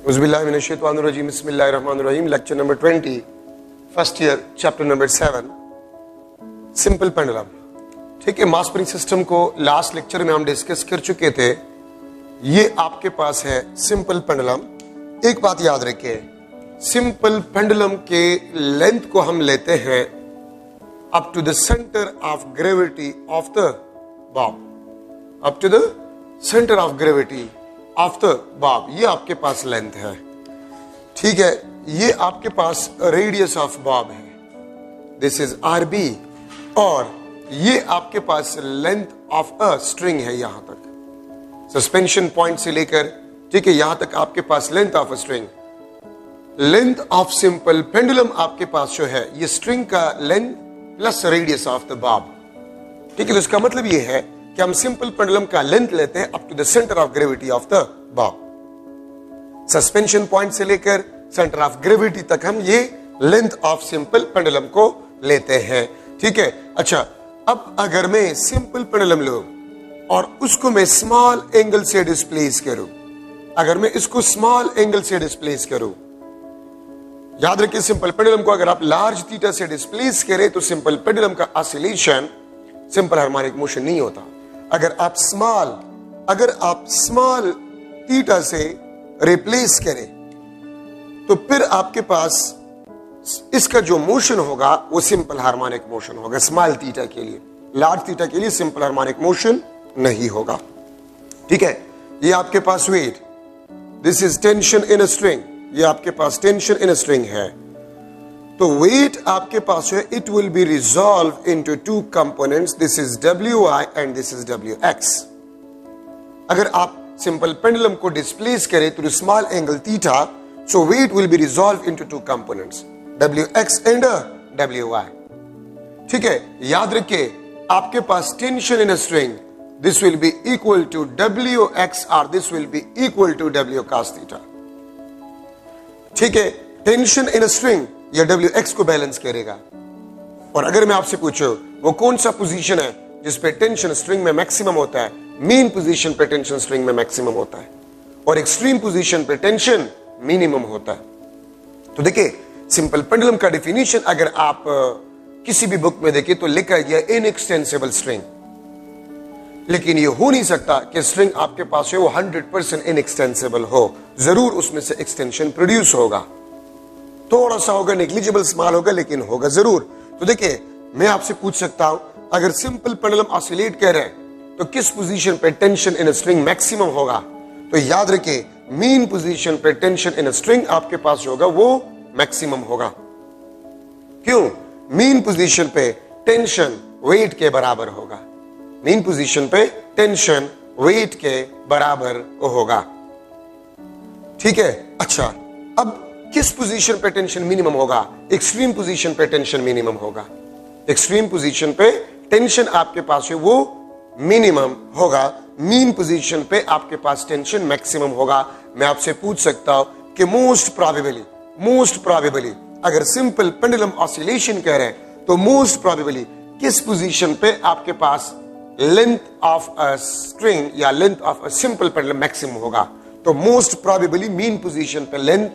Auzubillahiminash-shaytanir-rajim. Bismillahir-rahmanir-rahim. Lecture number 20, first year, chapter number 7, simple pendulum. ठीक है, मास spring system को last lecture में हम डिस्कस कर चुके थे. ये आपके पास है सिंपल पेंडुलम. एक बात याद रखिए, सिंपल पेंडुलम के लेंथ को हम लेते हैं up to the centre of gravity of the bob. Up to the centre of gravity of the bob, ये आपके पास लेंथ है. ठीक है, ये आपके पास रेडियस ऑफ बॉब है, दिस इज RB, और ये आपके पास लेंथ ऑफ अ स्ट्रिंग है. यहां तक सस्पेंशन पॉइंट से लेकर, ठीक है, यहां तक आपके पास length of a string. Length of simple pendulum आपके पास जो है, ये स्ट्रिंग का length plus radius of the bob. ठीक है, तो इसका मतलब ये है कि हम सिंपल पेंडुलम का लेंथ लेते हैं up to the centre of gravity of the bob. Suspension point से लेकर सेंटर ऑफ ग्रेविटी तक हम ये लेंथ ऑफ सिंपल पेंडुलम को लेते हैं. ठीक है, अच्छा, अब अगर मैं सिंपल पेंडुलम लूं और उसको मैं स्मॉल एंगल से डिस्प्लेस करूं, अगर मैं इसको स्मॉल एंगल से डिस्प्लेस करूं, याद रखिए सिंपल पेंडुलम को अगर आप लार्ज थीटा से डिस्प्लेस करें तो सिंपल पेंडुलम का ऑसिलेशन सिंपल हार्मोनिक मोशन नहीं होता. अगर आप स्मॉल थीटा से रिप्लेस करें तो फिर आपके पास इसका जो मोशन होगा वो सिंपल हार्मोनिक मोशन होगा. स्मॉल थीटा के लिए, लार्ज थीटा के लिए सिंपल हार्मोनिक मोशन नहीं होगा. ठीक है, ये आपके पास weight, this is tension in a string, ये आपके पास टेंशन इन अ स्ट्रिंग है. तो वेट आपके पास है, it will be resolve into two components, this is WI and this is WX. अगर आप सिंपल पेंडुलम को डिस्प्लेस करें तो small angle theta, so weight will be resolve into two components, WX and WY. ठीक है, याद रखिए आपके पास tension in a string, this will be equal to WX और this will be equal to W cos theta. ठीक है, tension in a string या WX को बैलेंस करेगा. और अगर मैं आपसे पूछूं वो कौन सा पोजीशन है जिस पे टेंशन स्ट्रिंग में मैक्सिमम होता है, मीन पोजीशन पे टेंशन स्ट्रिंग में मैक्सिमम होता है और एक्सट्रीम पोजीशन पे टेंशन मिनिमम होता है. तो देखिए सिंपल पेंडुलम का डेफिनेशन अगर आप किसी भी बुक में देखिए तो लिखा गया इनएक्सटेंसिबल स्ट्रिंग, लेकिन ये हो नहीं सकता कि स्ट्रिंग आपके पास है वो 100% इनएक्सटेंसिबल हो. जरूर उसमें से एक्सटेंशन प्रोड्यूस होगा, थोड़ा सा होगा, नेग्लिजिबल स्मॉल होगा, लेकिन होगा जरूर. तो देखिए मैं आपसे पूछ सकता हूं अगर सिंपल पेंडुलम ऑसिलेट कर रहे हैं तो किस पोजीशन पे tension in a string maximum होगा. तो याद रखिए मीन पोजीशन पे टेंशन इन अ स्ट्रिंग आपके पास होगा वो मैक्सिमम होगा. क्यों? मीन पोजीशन पे टेंशन वेट के बराबर होगा, मीन पोजीशन पे टेंशन वेट के बराबर होगा. ठीक है, अच्छा, अब किस पोजीशन पे टेंशन मिनिमम होगा? एक्सट्रीम पोजीशन पे टेंशन मिनिमम होगा. एक्सट्रीम पोजीशन पे टेंशन आपके पास है वो मिनिमम होगा, मीन पोजीशन पे आपके पास टेंशन मैक्सिमम होगा. मैं आपसे पूछ सकता हूं कि मोस्ट प्रोबेबली अगर सिंपल पेंडुलम ऑसिलेशन कह रहे हैं तो मोस्ट प्रोबेबली किस पोजीशन पे आपके पास लेंथ ऑफ अ स्ट्रिंग या length of a simple pendulum maximum होगा? तो मोस्ट प्रोबेबली मीन पोजीशन पे लेंथ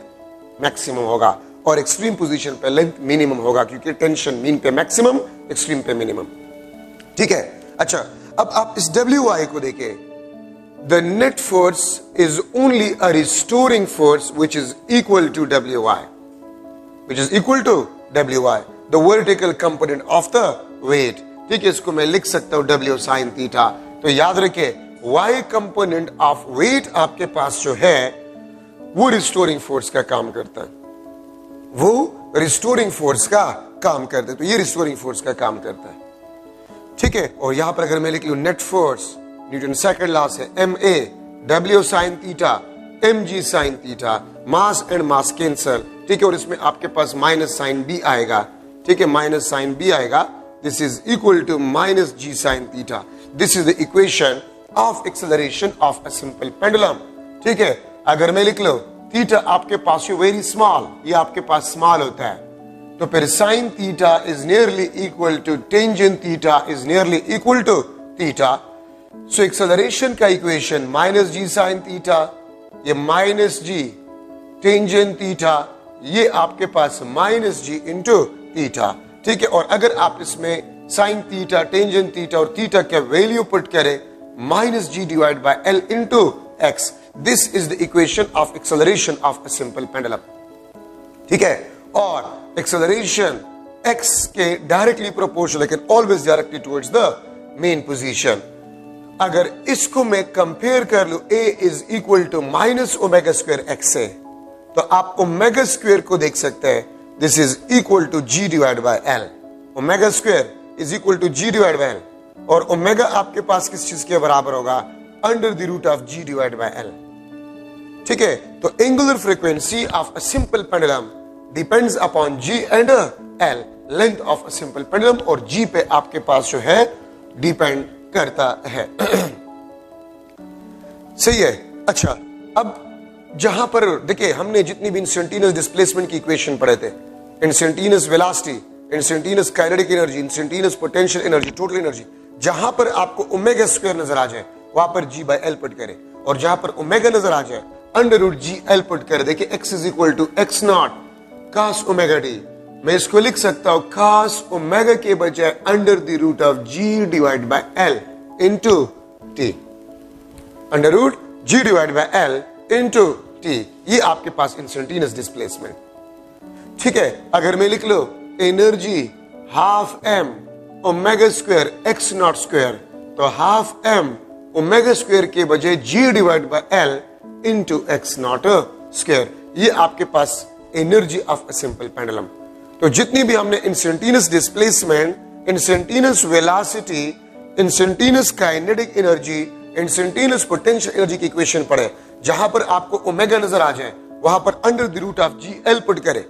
मैक्सिमम होगा और एक्सट्रीम पोजीशन पे लेंथ मिनिमम होगा, क्योंकि टेंशन मीन पे मैक्सिमम, एक्सट्रीम पे मिनिमम. ठीक है, अच्छा, अब आप इस WI को देखिए. The net force is only a restoring force which is equal to WI, the vertical component of the weight. ठीक है, इसको मैं लिख सकता हूं W sin थीटा. तो याद रखिए Y कंपोनेंट ऑफ वेट आपके पास जो है वो रिस्टोरिंग फोर्स का काम करता है, वो रिस्टोरिंग फोर्स का काम करता है. तो ये रिस्टोरिंग फोर्स का काम करता है. ठीक है, और यहां पर अगर मैं लिख लूं net force, Newton second law से MA W sin theta mg sin theta, mass and mass cancel. ठीक है, और इसमें आपके पास माइनस साइन B आएगा. ठीक है, माइनस साइन B आएगा, this is equal to minus G sin theta. This is the equation of acceleration of a simple pendulum. ठीक है, अगर मैं लिख लो थीटा आपके पास वेरी स्मॉल, ये आपके पास स्मॉल होता है, तो फिर sine theta is nearly equal to tangent theta is nearly equal to theta. So acceleration का equation minus G sin theta, ये माइनस G टेंजेंट थीटा, ये आपके पास माइनस जी इंटू थीटा। ठीक है, और अगर आप इसमें साइन थीटा, टेंजेंट थीटा और थीटा का वैल्यू पुट करें minus G divide by L into X, this is the equation of acceleration of a simple pendulum. ठीक है, और एक्सेलरेशन एक्स के directly proportional can always directly towards the mean position. अगर इसको मैं compare कर लूं a is equal to minus omega square x से, तो आप ओमेगा स्क्वायर को देख सकते हैं, this is equal to G divide by L. Omega square is equal to G divide by L, और ओमेगा आपके पास किस चीज के बराबर होगा, under the root of G divide by L. ठीक है, तो angular frequency of a simple pendulum depends upon G and L, length of a simple pendulum, और जी पे आपके पास जो है डिपेंड करता है। सही है। अच्छा, अब जहां पर देखिए हमने जितनी भी इंस्टेंटेनियस डिस्प्लेसमेंट की इक्वेशन पढ़े थे, instantaneous velocity, instantaneous kinetic energy, instantaneous potential energy, total energy, जहां पर आपको ओमेगा स्क्वायर नजर आ जाए वहां पर जी बाय एल पुट करें, और जहां पर ओमेगा नजर आ जाए under root G L put करें। देखिए x is equal to x naught cos omega T, मैं इसको लिख सकता हूं cos ओमेगा के बजाय under the root of G divide by L into T, under root G divide by L into T. ये आपके पास इंस्टेंटेनियस डिस्प्लेसमेंट। ठीक है, अगर मैं लिख लो energy half M omega square X not square, तो हाफ एम ओमेगा स्क्वायर के बजाय G divide by L into X not square, ये आपके पास energy of a simple pendulum. तो जितनी भी हमने instantaneous displacement, instantaneous velocity, instantaneous kinetic energy, instantaneous potential energy की इक्वेशन पढ़े, जहां पर आपको ओमेगा नजर आ जाए वहां पर under the root of G L put करें,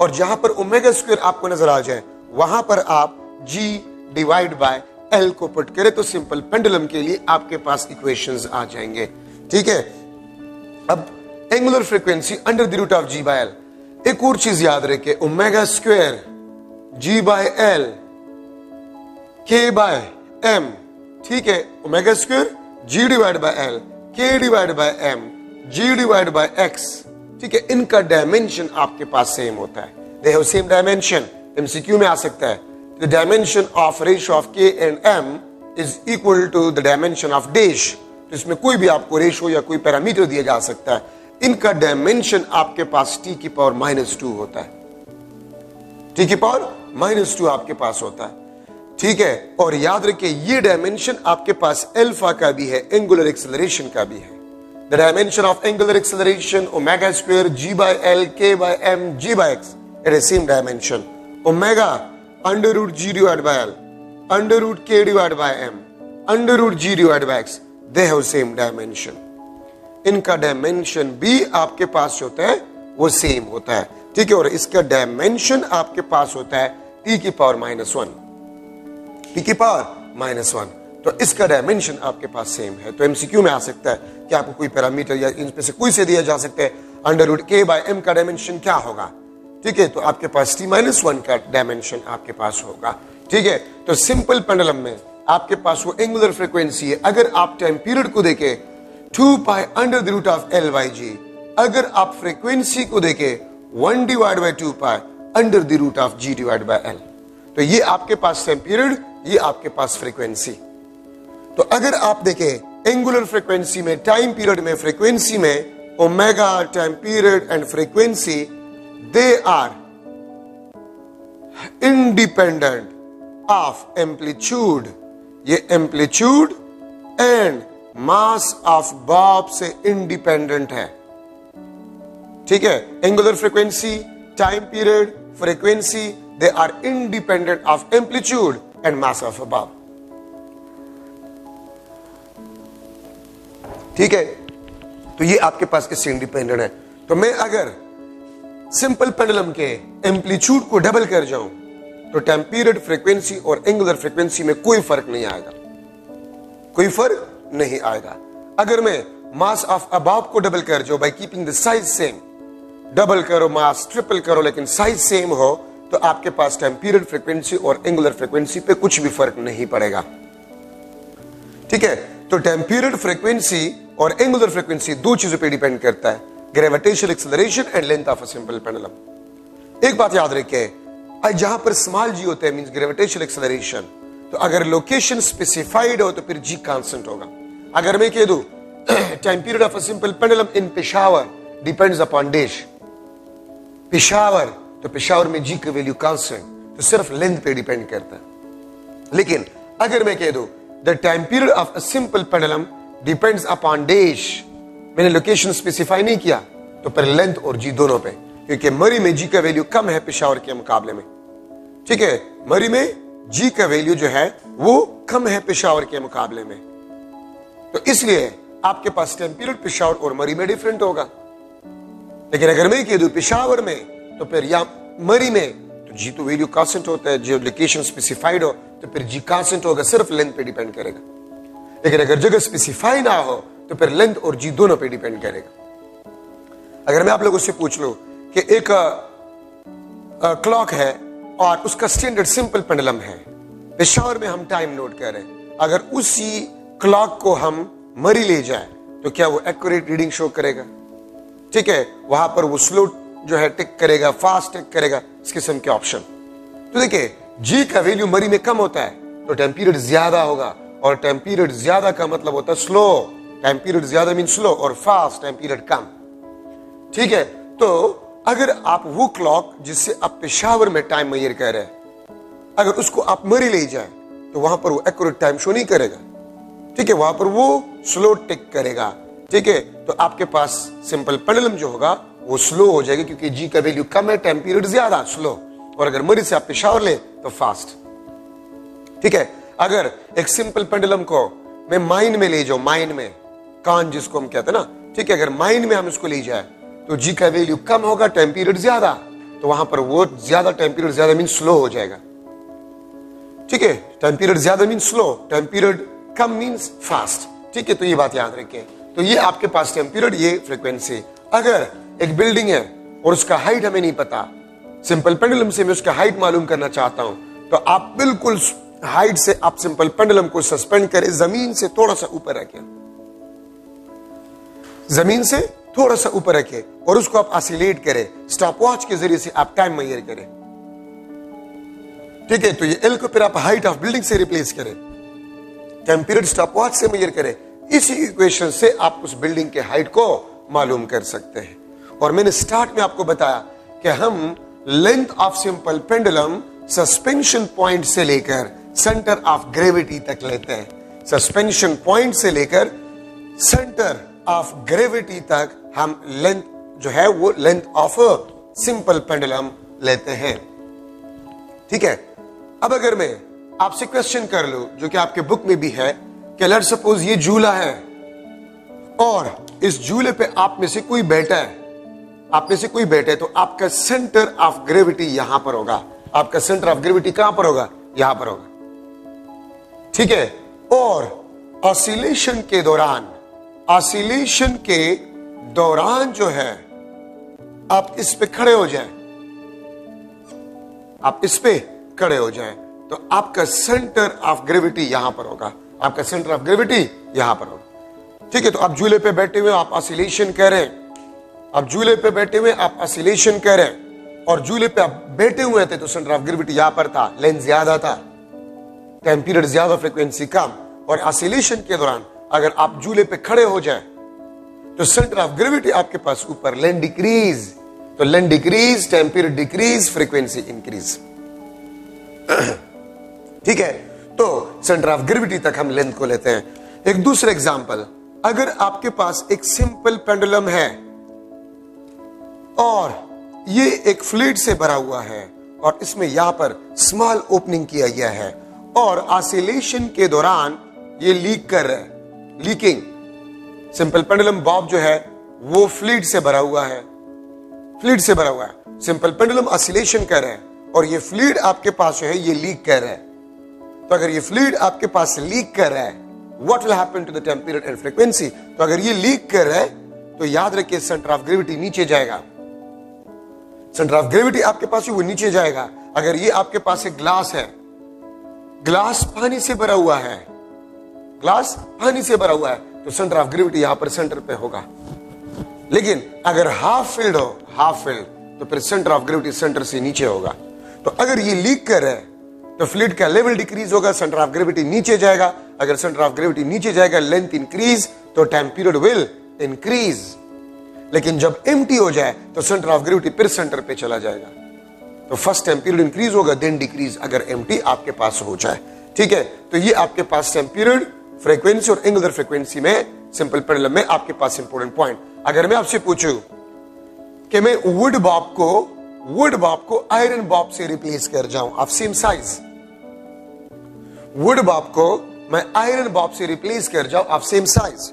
और जहां पर ओमेगा स्क्वायर आपको नजर आ जाए वहां पर आप जी डिवाइड बाय एल को पुट करें, तो सिंपल पेंडुलम के लिए आपके पास इक्वेशंस आ जाएंगे। ठीक है, अब angular frequency under the root of G by L. एक और चीज याद रखे, omega square G by L K by M. ठीक है, omega square G divide by L K divide by M G divide by X. ठीक है, इनका डायमेंशन आपके पास सेम होता है, they have same dimension. MCQ में आ सकता है, the dimension of ratio of K and M is equal to the dimension of dash. तो इसमें कोई भी आपको रेशियो या कोई पैरामीटर दिया जा सकता है, इनका डायमेंशन आपके पास टी की पावर -2 होता है, टी की पावर -2 आपके पास होता है। ठीक है, और याद रखिए ये डायमेंशन आपके पास अल्फा का भी है, एंगुलर एक्सेलरेशन का भी है। The dimension of angular acceleration omega square G by L K by M G by X, it is same dimension. Omega under root G divide by L under root K divide by M under root G divide by X, they have same dimension. इनका dimension भी आपके पास होता है वो same होता है। ठीक है, और इसका डायमेंशन आपके पास होता है टी की पावर -1, टी की पावर -1, तो इसका डायमेंशन आपके पास सेम है। तो एमसीक्यू में आ सकता है कि आपको कोई पैरामीटर या इनमें से कोई से दिया जा सकता है, अंडर रूट के बाय एम का डायमेंशन क्या होगा। ठीक है, तो आपके पास टी -1 का डायमेंशन आपके पास होगा। ठीक है, तो सिंपल पेंडुलम में आपके पास वो एंगुलर फ्रीक्वेंसी है। अगर आप टाइम पीरियड को देखें 2 pi under the root of L by G, अगर आप फ्रीक्वेंसी को देखें 1 divide by 2 pi under the root of G divide by L, तो ये आपके पास टाइम पीरियड, ये आपके पास फ्रीक्वेंसी। तो अगर आप देखें एंगुलर फ्रीक्वेंसी में, टाइम पीरियड में, फ्रीक्वेंसी में, omega, time period and frequency, they are independent of amplitude. ये amplitude and mass of bob से इंडिपेंडेंट है। ठीक है, angular frequency, time period, frequency, they are independent of amplitude and mass of bob. ठीक है, तो ये आपके पास इससे इंडिपेंडेंट है। तो मैं अगर सिंपल पेंडुलम के एम्पलीट्यूड को डबल कर जाऊं तो टाइम पीरियड, फ्रीक्वेंसी और एंगुलर फ्रीक्वेंसी में कोई फर्क नहीं आएगा, कोई फर्क नहीं आएगा। अगर मैं मास ऑफ अबॉब को डबल कर जाऊं by keeping the size same, double करो मास, ट्रिपल करो, लेकिन साइज सेम हो, तो आपके पास टाइम पीरियड, फ्रीक्वेंसी और एंगुलर फ्रीक्वेंसी पे कुछ भी फर्क नहीं पड़ेगा। ठीक है, तो टाइम पीरियड, फ्रीक्वेंसी और एंगुलर फ्रीक्वेंसी दो चीजों पे डिपेंड करता है। Gravitational acceleration and length of a simple pendulum. एक बात याद रखिए, जहां पर स्मॉल जी होते हैं मींस ग्रेविटेशनल एक्सेलरेशन, तो अगर लोकेशन स्पेसिफाइड हो तो फिर जी कांस्टेंट होगा। अगर मैं कह दूं time period of a simple pendulum in Peshawar depends upon dash, Peshawar, तो पेशावर में जी की वैल्यू कांस्टेंट, तो सिर्फ लेंथ पे डिपेंड करता है। लेकिन अगर मैं कह दूं the time period of a simple pendulum depends upon dash, मैंने लोकेशन स्पेसिफाई नहीं किया, तो फिर लेंथ और जी दोनों पे, क्योंकि मरी में जी का वैल्यू कम है पेशावर के मुकाबले में। ठीक है, मरी में जी का वैल्यू जो है वो कम है पेशावर के मुकाबले में, तो इसलिए आपके पास टाइम पीरियड पेशावर और मरी में डिफरेंट होगा। लेकिन अगर मैं कह दूं पेशावर में, तो फिर या मरी में, तो जी तो वैल्यू कांस्टेंट होता है, जो लोकेशन स्पेसिफाइड हो तो फिर जी कांस्टेंट होगा, सिर्फ लेंथ पे डिपेंड करेगा। लेकिन अगर जगह स्पेसिफाई ना हो तो फिर लेंथ और जी दोनों पे डिपेंड करेगा। अगर मैं आप लोगों से पूछ लूं कि एक क्लॉक है और उसका स्टैंडर्ड सिंपल पेंडुलम है, पेशावर में हम टाइम नोट कर रहे हैं, अगर उसी क्लॉक को हम मरी ले जाए तो क्या वो एक्यूरेट रीडिंग शो करेगा? ठीक है, वहां पर वो स्लो जो है टिक करेगा, फास्ट टिक करेगा, इस किस्म के ऑप्शन। तो देखिए जी का वैल्यू मरी में कम होता है तो टाइम पीरियड ज्यादा होगा, और टाइम पीरियड ज्यादा का मतलब होता है स्लो, टाइम पीरियड ज्यादा मीन स्लो, और फास्ट टाइम पीरियड कम। ठीक है, तो अगर आप वो क्लॉक जिससे आप पेशावर में टाइम मेजर कर रहे हैं, अगर उसको आप मरी ले जाए तो वहां पर वो एक्यूरेट टाइम शो नहीं करेगा। ठीक है, वहां पर वो स्लो टिक करेगा। ठीक है, तो आपके पास सिंपल पेंडुलम जो होगा वो स्लो हो जाएगा, क्योंकि जी का वैल्यू कम है, टाइम पीरियड ज्यादा, स्लो। और अगर मरी से आप पेशावर ले तो फास्ट। ठीक है, अगर एक सिंपल पेंडुलम को मैं माइन में ले जाऊं, माइन में, कान जिसको हम कहते हैं ना, ठीक है, अगर माइन में हम इसको ले जाए तो जी का वैल्यू कम होगा, टाइम पीरियड ज्यादा, तो वहां पर वो ज्यादा, टाइम पीरियड ज्यादा मीन स्लो हो जाएगा। ठीक है, टाइम पीरियड ज्यादा mean slow, time period come means fast. ठीक है, तो ये बात याद रखें। तो ये आपके पास टाइम पीरियड, ये फ्रीक्वेंसी। अगर एक बिल्डिंग है और उसका हाइट हमें नहीं पता, सिंपल पेंडुलम से मैं उसका हाइट मालूम करना चाहता हूं, तो आप बिल्कुल हाइट से आप सिंपल पेंडुलम को सस्पेंड करें, जमीन से थोड़ा सा ऊपर रखें, जमीन से थोड़ा सा ऊपर रखें, और उसको आप ऑसिलेट करें, स्टॉप वॉच के जरिए से आप टाइम मेजर करें। ठीक है, तो ये एल को फिर आप हाइट ऑफ बिल्डिंग से रिप्लेस करें, टाइम पीरियड स्टॉप वॉच से मेजर करें। इसी इक्वेशन से आप उस बिल्डिंग के हाइट को मालूम कर सकते हैं। और मैंने स्टार्ट में आपको बताया कि हम length of simple pendulum suspension point से लेकर सेंटर ऑफ ग्रेविटी तक लेते हैं। सस्पेंशन पॉइंट से लेकर सेंटर ऑफ ग्रेविटी तक हम लेंथ जो है वो लेंथ ऑफ सिंपल पेंडुलम लेते हैं। ठीक है, अब अगर मैं आपसे क्वेश्चन कर लूं जो कि आपके बुक में भी है कि लेट्स सपोज ये झूला है और इस झूले पे आप में से कोई बैठा है, आप में से कोई बैठे, तो आपका सेंटर ऑफ ग्रेविटी यहां पर होगा। आपका सेंटर ऑफ ग्रेविटी कहां पर होगा? यहां पर होगा। ठीक है, और ऑसिलेशन के दौरान, ऑसिलेशन के दौरान जो है आप इस पे खड़े हो जाएं, आप इस पे खड़े हो जाएं, तो आपका सेंटर ऑफ ग्रेविटी यहां पर होगा। आपका सेंटर ऑफ ग्रेविटी यहां पर होगा। ठीक है, तो आप झूले पे बैठे हुए आप ऑसिलेशन कर रहे हैं, आप झूले पे बैठे हुए आप ऑसिलेशन कर रहे हैं, और झूले पे आप बैठे हुए थे तो सेंटर ऑफ ग्रेविटी यहां पर था, लेंथ ज्यादा था, टाइम पीरियड ज्यादा, फ्रीक्वेंसी कम। और ऑसिलेशन के दौरान अगर आप झूले पे खड़े हो जाए तो सेंटर ऑफ ग्रेविटी आपके पास ऊपर, लेंथ डिक्रीज, तो length decrease, time period decrease, frequency increase. ठीक है, तो सेंटर ऑफ ग्रेविटी तक हम लेंथ को लेते हैं। एक दूसरा एग्जांपल, अगर आपके पास एक सिंपल पेंडुलम है और ये एक फ्लूइड से भरा हुआ है और इसमें यहां पर स्मॉल ओपनिंग किया गया है, और ऑसिलेशन के दौरान ये लीक कर रहा है, लीकिंग। सिंपल पेंडुलम बॉब जो है वो फ्लूइड से भरा हुआ है, फ्लूइड से भरा हुआ है। सिंपल पेंडुलम ऑसिलेशन कर रहा है और ये फ्लूइड आपके पास जो है ये लीक कर रहा है। तो अगर ये फ्लूइड आपके पास लीक कर रहा है, what will happen to the time period and frequency? तो अगर ये लीक कर रहा है तो याद रखिए सेंटर ऑफ ग्रेविटी नीचे जाएगा, सेंटर ऑफ ग्रेविटी आपके पास वो नीचे जाएगा। अगर ये आपके पास एक ग्लास है, ग्लास पानी से भरा हुआ है, ग्लास पानी से भरा हुआ है, तो सेंटर ऑफ ग्रेविटी यहां पर सेंटर पे होगा। लेकिन अगर हाफ फिल्ड हो, हाफ फिल्ड, तो फिर सेंटर ऑफ ग्रेविटी सेंटर से नीचे होगा। तो अगर ये लीक कर रहा है तो फ्लूइड का लेवल डिक्रीज होगा, सेंटर ऑफ ग्रेविटी नीचे जाएगा। अगर सेंटर ऑफ ग्रेविटी नीचे जाएगा, लेंथ इंक्रीज, तो टाइम पीरियड विल इंक्रीज। लेकिन जब एम्प्टी हो जाए तो सेंटर ऑफ ग्रेविटी फिर सेंटर पे चला जाएगा। तो फर्स्ट टाइम पीरियड इंक्रीज होगा, देन डिक्रीज, अगर एम्प्टी आपके पास हो जाए। ठीक है, तो ये आपके पास टाइम पीरियड, फ्रीक्वेंसी और एंगुलर फ्रीक्वेंसी में सिंपल पेंडुलम में आपके पास इंपॉर्टेंट पॉइंट। अगर मैं आपसे पूछूं कि मैं वुड बॉब को आयरन बॉब से रिप्लेस कर जाऊं of same size, wood bob को मैं आयरन बॉब से रिप्लेस कर जाऊं of same size,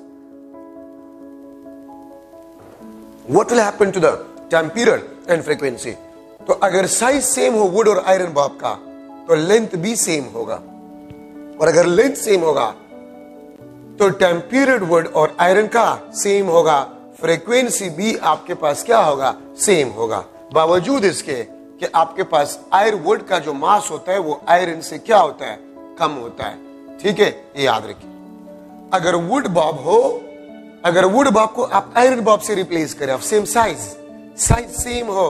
what will happen to the time period and frequency? तो अगर साइज सेम हो वुड और आयरन बॉब का, तो लेंथ भी सेम होगा, और अगर लेंथ सेम होगा तो टाइम पीरियड वुड और आयरन का सेम होगा, फ्रीक्वेंसी भी आपके पास क्या होगा, सेम होगा। बावजूद इसके कि आपके पास आयरन वुड का जो मास होता है वो आयरन से क्या होता है, कम होता है। ठीक है, ये याद रखिए। अगर वुड बॉब हो, अगर वुड बॉब को आप आयरन बॉब से रिप्लेस करें of same size, size same हो,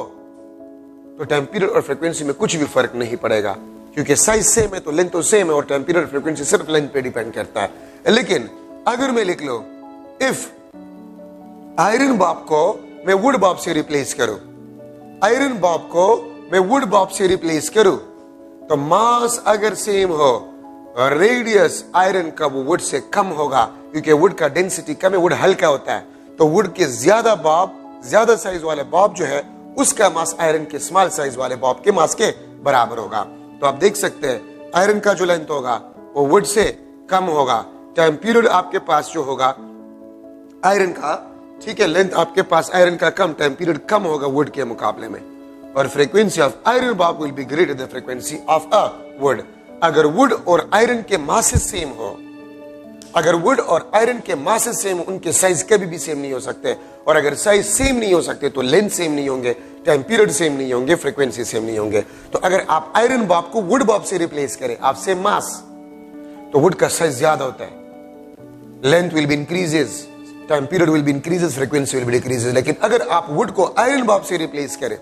तो टाइम पीरियड और फ्रीक्वेंसी में कुछ भी फर्क नहीं पड़ेगा, क्योंकि साइज सेम है तो लेंथ तो सेम है, और टाइम पीरियड और फ्रीक्वेंसी सिर्फ लेंथ पे डिपेंड करता है। लेकिन अगर मैं लिख लो इफ आयरन बॉब को मैं वुड बॉब से रिप्लेस करूं, आयरन बॉब को मैं वुड बॉब से रिप्लेस करूं, तो मास अगर सेम हो, रेडियस आयरन का वो वुड से कम होगा, क्योंकि वुड का डेंसिटी कम है, वुड हल्का होता है। तो वुड के ज्यादा बॉब, ज्यादा साइज वाले बॉब जो है, उसका मास आयरन के स्मॉल साइज वाले बॉब के मास के बराबर होगा। तो आप देख सकते हैं आयरन का जो लेंथ होगा वो वुड से कम होगा, टाइम पीरियड आपके पास जो होगा आयरन का, ठीक है, लेंथ आपके पास आयरन का कम, टाइम पीरियड कम होगा वुड के मुकाबले में, और frequency of iron Bob will be greater than frequency of a would. अगर वुड और आयरन के मासेस सेम हो, अगर वुड और आयरन के मासेस सेम, उनके साइज कभी भी सेम नहीं हो सकते, और अगर साइज सेम नहीं हो सकते तो लेंथ सेम नहीं होंगे, टाइम पीरियड सेम नहीं होंगे, फ्रीक्वेंसी सेम नहीं होंगे। तो अगर आप आयरन बॉब को वुड बॉब से रिप्लेस करें आप सेम मास, तो वुड का साइज ज्यादा होता है, length will be increases, time period will be increases, frequency will B decreases. लेकिन अगर आप वुड को आयरन बॉब से रिप्लेस करें,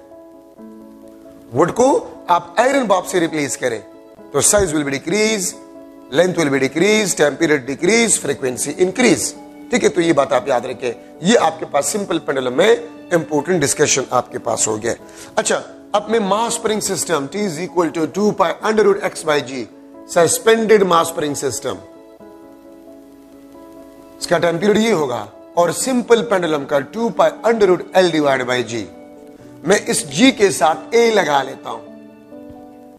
वुड को आप आयरन बॉब से रिप्लेस करें, तो size will be decrease, length will be decrease, time period decrease, frequency increase. ठीक है, तो ये बात आप याद रखें। ये आपके पास सिंपल पेंडुलम में इंपोर्टेंट डिस्कशन आपके पास हो गया। अच्छा, अब मैं मास spring system T is equal to 2 pi under root x by g, suspended mass spring system, इसका टाइम पीरियड ये होगा, और सिंपल पेंडुलम का 2 pi under root l divided by g। मैं इस g के साथ a लगा लेता हूं,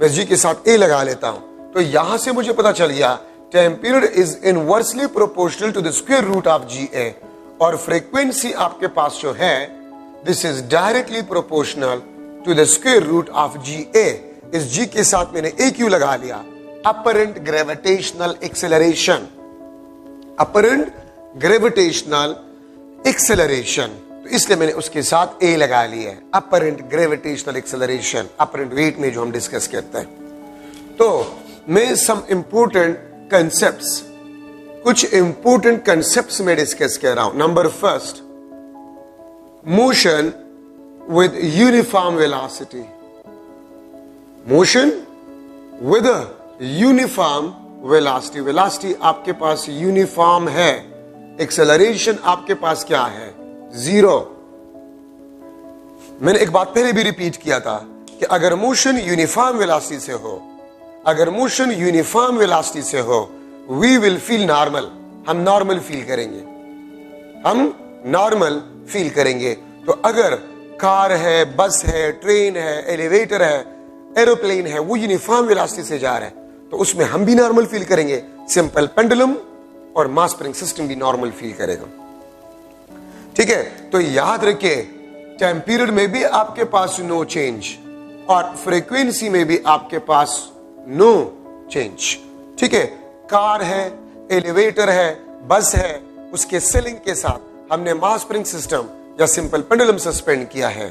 मैं g के साथ a लगा लेता हूं, तो यहां से मुझे पता चल गया time period is inversely proportional to the square root of GA, और फ्रीक्वेंसी आपके पास जो है this is directly proportional to the square root of GA। इस G के साथ मैंने A क्यों लगा लिया, apparent gravitational acceleration, apparent gravitational acceleration, तो इसलिए मैंने उसके साथ A लगा लिया है, apparent gravitational acceleration, apparent wait में जो हम डिस्कस करते हैं। तो मैं सम इंपोर्टेंट कंसेप्ट्स, कुछ इंपोर्टेंट कंसेप्ट्स में डिस्कस कर रहा हूं। Number first, motion with uniform velocity, motion with uniform velocity, velocity आपके पास यूनिफॉर्म है, एक्सेलरेशन आपके पास क्या है, जीरो। मैंने एक बात पहले भी रिपीट किया था कि अगर मोशन यूनिफॉर्म वेलोसिटी से हो, अगर मोशन यूनिफॉर्म वेलोसिटी से हो, वी विल फील नॉर्मल, हम नॉर्मल फील करेंगे, हम नॉर्मल फील करेंगे। तो अगर कार है, बस है, ट्रेन है, एलिवेटर है, एरोप्लेन है, वो यूनिफॉर्म वेलोसिटी से जा रहा है, तो उसमें हम भी नॉर्मल फील करेंगे, सिंपल पेंडुलम और मास स्प्रिंग सिस्टम भी नॉर्मल फील करेगा। ठीक है, तो याद रखिए टाइम पीरियड में भी आपके पास नो चेंज, और फ्रीक्वेंसी में भी आपके पास नो चेंज। ठीक है, कार है, एलिवेटर है, बस है, उसके सीलिंग के साथ हमने मास स्प्रिंग सिस्टम या सिंपल पेंडुलम सस्पेंड किया है।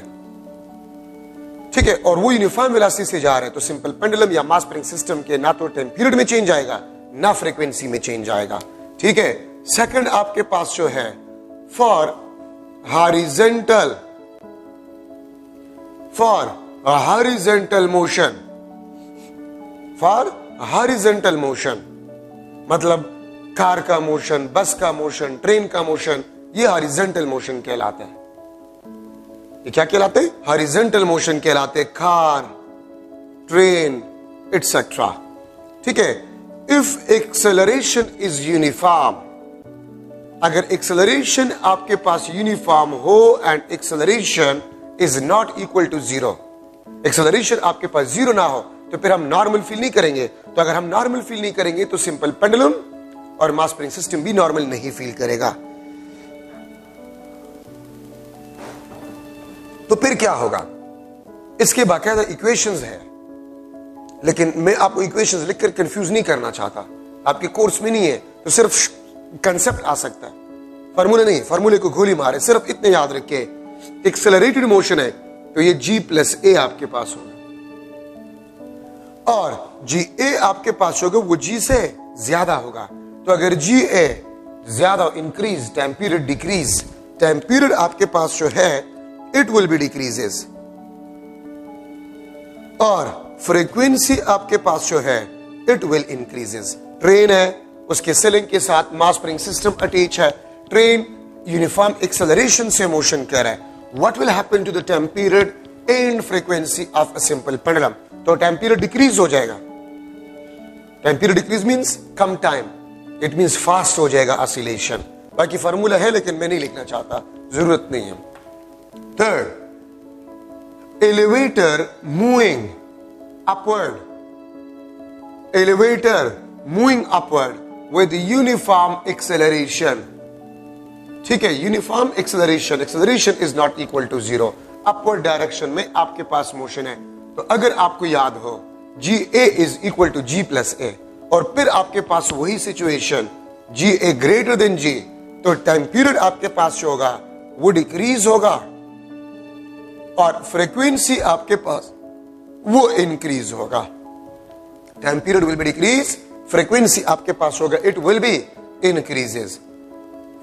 ठीक है, और वो यूनिफॉर्म वेलोसिटी से जा रहा है, तो सिंपल पेंडुलम या मास स्प्रिंग सिस्टम के ना तो टाइम पीरियड में चेंज आएगा ना फ्रीक्वेंसी में चेंज आएगा। ठीक है, सेकंड आपके पास जो है for horizontal, for horizontal motion, for horizontal motion मतलब कार का मोशन, बस का मोशन, ट्रेन का मोशन, ये हॉरिजॉन्टल मोशन कहलाता है। ये क्या कहलाते हैं? हॉरिजॉन्टल मोशन कहलाते हैं, कार, ट्रेन एटसेट्रा। ठीक है। इफ एक्सेलरेशन इज यूनिफॉर्म, अगर एक्सेलरेशन आपके पास यूनिफॉर्म हो and acceleration is not equal to zero, acceleration आपके पास जीरो ना हो तो फिर हम नॉर्मल फील नहीं करेंगे। तो अगर हम नॉर्मल फील नहीं करेंगे तो सिंपल पेंडुलम और मास स्प्रिंग सिस्टम भी नॉर्मल नहीं फील करेगा। तो फिर क्या होगा? इसके बाकायदा इक्वेशंस है, लेकिन मैं आपको इक्वेशंस लिखकर कंफ्यूज नहीं करना चाहता। आपके कोर्स में नहीं है तो सिर्फ कंसेप्ट आ सकता है, फार्मूले नहीं। फार्मूले को गोली मारे, सिर्फ इतने याद रखे, एक्सेलरेटेड मोशन है तो ये G प्लस ए आपके पास होगा, और GA आपके पास होगा वो G से ज्यादा होगा। तो अगर GA ज्यादा increase, time period decrease, time period आपके पास जो है इट विल बी डिक्रीजेस, और फ्रीक्वेंसी आपके पास जो है इट विल इंक्रीजेस। ट्रेन है, उसके सीलिंग के साथ मास स्प्रिंग सिस्टम अटैच है, ट्रेन यूनिफॉर्म एक्सेलरेशन से मोशन कर रहा है। What will happen to the time period and frequency of a simple pendulum? तो टाइम पीरियड डिक्रीज हो जाएगा। टाइम पीरियड डिक्रीज मींस कम टाइम, इट मींस फास्ट हो जाएगा ऑसिलेशन। बाकी फार्मूला है लेकिन मैं नहीं लिखना चाहता, जरूरत नहीं है। Third, elevator moving upward, elevator moving upward with uniform acceleration. ठीक है, uniform acceleration, acceleration is not equal to zero, upward direction में आपके पास मोशन है। तो अगर आपको याद हो GA is equal to G plus A, और फिर आपके पास वही situation GA greater than G, तो टाइम पीरियड आपके पास जो होगा वो डिक्रीज होगा और फ्रीक्वेंसी आपके पास वो इंक्रीज होगा। Time period will be decrease, frequency आपके पास होगा इट विल बी इंक्रीजेस।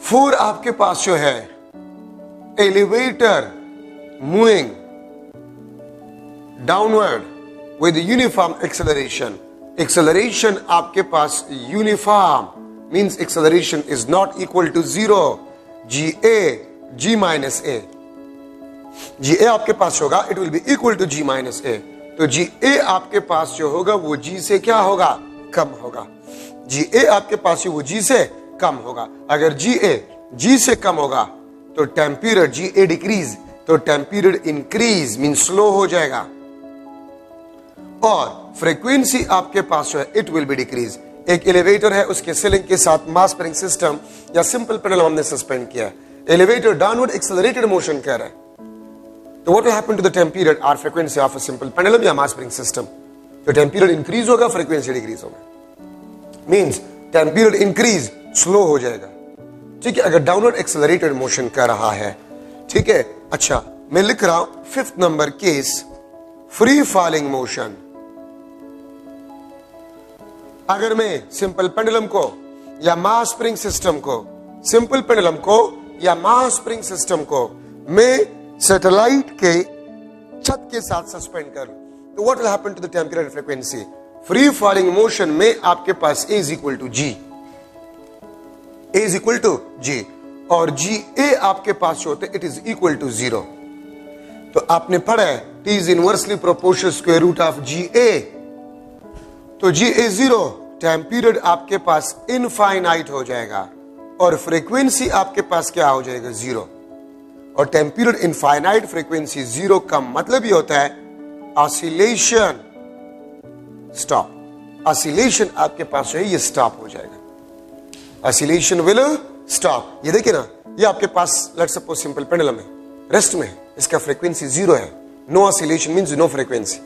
4 आपके पास जो है elevator moving downward with uniform acceleration. Acceleration आपके पास uniform means acceleration is not equal to zero, GA G minus A, GA आपके पास होगा it will be equal to G minus A. तो GA आपके पास जो होगा वो G से क्या होगा? कम होगा। GA आपके पास वो G से कम होगा। अगर GA G से कम होगा तो टाइम पीरियड GA डिक्रीज, तो time period increase mean slow हो जाएगा, और फ्रीक्वेंसी आपके पास जो है इट विल बी डिक्रीज। एक एलिवेटर है, उसके सीलिंग के साथ मास स्प्रिंग सिस्टम या सिंपल पेंडुलम हमने सस्पेंड किया है। एलिवेटर डाउनवर्ड एक्सेलरेटेड मोशन कर रहा है, तो what will happen to the time period और frequency of a simple pendulum या मास स्प्रिंग सिस्टम? तो टाइम पीरियड इंक्रीज होगा, फ्रीक्वेंसी डिक्रीज होगा, means time period increase, slow हो जाएगा। ठीक है, अगर डाउनवर्ड एक्सेलरेटेड मोशन कर रहा है। ठीक है, अच्छा मैं लिख रहा हूं 5th number case, free falling motion. अगर मैं सिंपल पेंडुलम को या मास स्प्रिंग सिस्टम को, सिंपल पेंडुलम को या मास स्प्रिंग सिस्टम को मैं सैटेलाइट के छत के साथ सस्पेंड कर, तो what will happen to the time period frequency? Free falling motion में आपके पास A is equal to G, A is equal to G, और GA आपके पास जो होते इट इज इक्वल टू 0। तो आपने पढ़ा है T is inversely proportional square root of GA, तो GA 0, टाइम पीरियड आपके पास इनफाइनाइट हो जाएगा और फ्रीक्वेंसी आपके पास क्या हो जाएगा? 0। और टाइम पीरियड इनफाइनाइट, फ्रीक्वेंसी 0 का मतलब ये होता है ऑसिलेशन स्टॉप। ऑसिलेशन आपके पास जो है ये स्टॉप हो जाएगा, ऑसिलेशन विल स्टॉप। ये देखिए ना, ये आपके पास लेट्स सपोज सिंपल पेंडुलम है, रेस्ट में है, इसका फ्रीक्वेंसी 0 है, no oscillation means no frequency.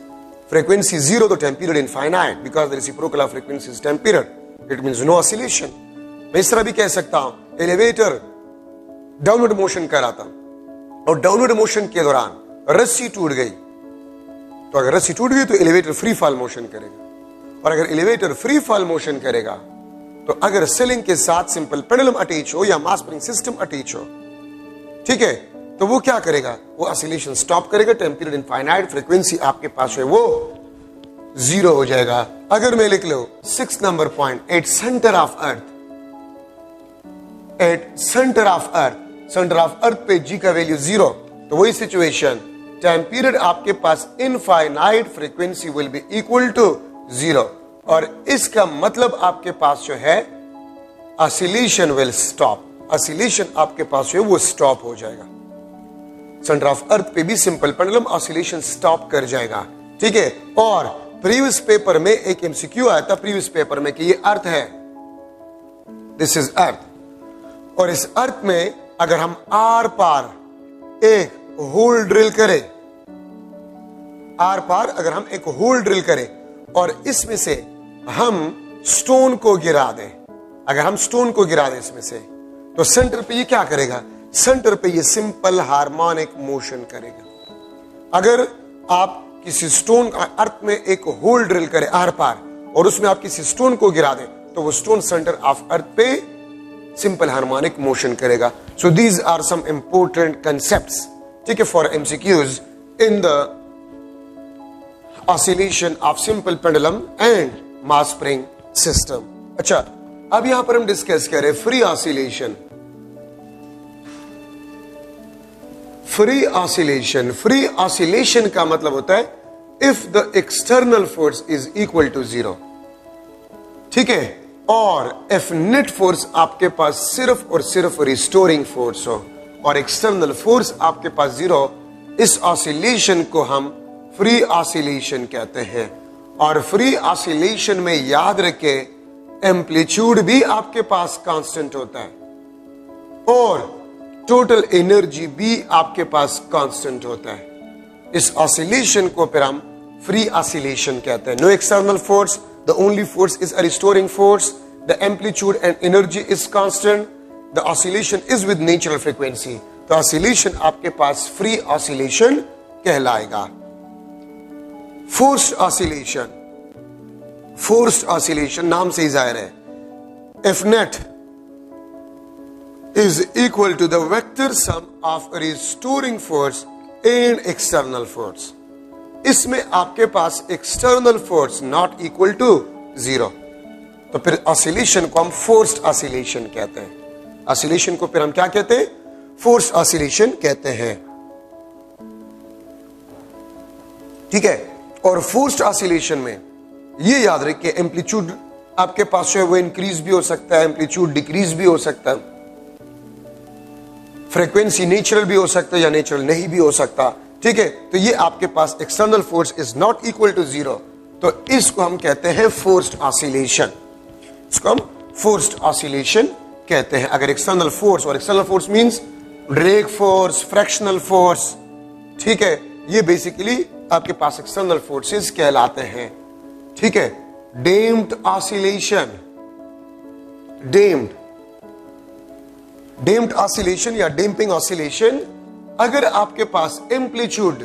Frequency 0 तो time period infinite, because the reciprocal of frequency is time period, it means no oscillation. मैं इस तरह भी कह सकता हूं, एलिवेटर डाउनवर्ड मोशन कर रहा था और डाउनवर्ड मोशन के दौरान रस्सी टूट गई, तो अगर रस्सी टूट गई तो एलिवेटर फ्री फॉल मोशन करेगा, और अगर एलिवेटर फ्री फॉल मोशन करेगा तो अगर सीलिंग के साथ सिंपल पेंडुलम अटैच हो या मास स्प्रिंग सिस्टम अटैच हो, ठीक है, तो वो क्या करेगा, वो ऑसिलेशन स्टॉप करेगा, टाइम पीरियड इनफाइनाइट, फ्रीक्वेंसी आपके पास है वो जीरो हो जाएगा। अगर मैं लिख लो 6 number point, at centre of earth, at centre of earth, centre of earth पे जी का वैल्यू जीरो, तो वही सिचुएशन, टाइम पीरियड आपके पास infinite, frequency will be equal to zero, और इसका मतलब आपके पास जो है ऑसिलेशन विल स्टॉप, ऑसिलेशन आपके पास जो है वो स्टॉप हो जाएगा। सेंटर ऑफ अर्थ पे भी सिंपल पेंडुलम ऑसिलेशन स्टॉप कर जाएगा। ठीक है, और प्रीवियस पेपर में एक एमसीक्यू आया था प्रीवियस पेपर में कि ये अर्थ है, दिस इज अर्थ, और इस अर्थ में अगर हम आर पार एक होल ड्रिल करें, आर पार अगर हम एक होल ड्रिल करें और इसमें से हम स्टोन को गिरा दें, अगर हम स्टोन को गिरा दें इसमें से, तो सेंटर पे ये क्या करेगा, सेंटर पे ये सिंपल हार्मोनिक मोशन करेगा। अगर आप किसी स्टोन अर्थ में एक होल ड्रिल करें आर पार और उसमें आप किसी स्टोन को गिरा दें, तो वो स्टोन सेंटर ऑफ अर्थ पे सिंपल हार्मोनिक मोशन करेगा। So these are some important concepts, ठीक है, for MCQs in the oscillation of simple pendulum and mass spring system. अच्छा, अब यहां पर हम डिस्कस करें free oscillation. Free oscillation, free oscillation का मतलब होता है if the external force is equal to zero, ठीक है, और इफ नेट फोर्स आपके पास सिर्फ और सिर्फ रिस्टोरिंग फोर्स हो और एक्सटर्नल फोर्स आपके पास जीरो, इस ऑसिलेशन को हम फ्री ऑसिलेशन कहते हैं। और फ्री ऑसिलेशन में याद रखे एम्पलीट्यूड भी आपके पास कांस्टेंट होता है और टोटल एनर्जी भी आपके पास कांस्टेंट होता है। इस ऑसिलेशन को फिर हम फ्री ऑसिलेशन कहते हैं। No external force, the only force is a restoring force, the amplitude and energy is constant, the oscillation is with natural frequency, तो oscillation आपके पास free oscillation कहलाएगा। forced oscillation, forced oscillation नाम से ही जाहिर है, if net is equal to the vector sum of restoring force and external force, इसमें आपके पास external force not equal to zero, तो फिर ऑसिलेशन को हम फोर्स्ड ऑसिलेशन कहते हैं। ऑसिलेशन को फिर हम क्या कहते हैं, फोर्स्ड ऑसिलेशन कहते हैं। ठीक है, और फोर्स्ड ऑसिलेशन में ये याद रखिए एम्पलीट्यूड आपके पास जो है वो इंक्रीज भी हो सकता है, एम्पलीट्यूड डिक्रीज भी हो सकता है, फ्रीक्वेंसी नेचुरल भी हो सकता है या नेचुरल नहीं भी हो सकता। ठीक है, तो ये आपके पास external force is not equal to zero, तो इसको हम कहते हैं फोर्स्ड ऑसिलेशन, इसको हम फोर्स्ड ऑसिलेशन कहते हैं। अगर एक्सटर्नल फोर्स, और external force means drag force, fractional force, ठीक है, ये बेसिकली आपके पास एक्सटर्नल फोर्सेस कहलाते हैं। ठीक है, डैम्प्ड ऑसिलेशन, डैम्प्ड ऑसिलेशन या डैम्पिंग ऑसिलेशन, अगर आपके पास एम्पलीट्यूड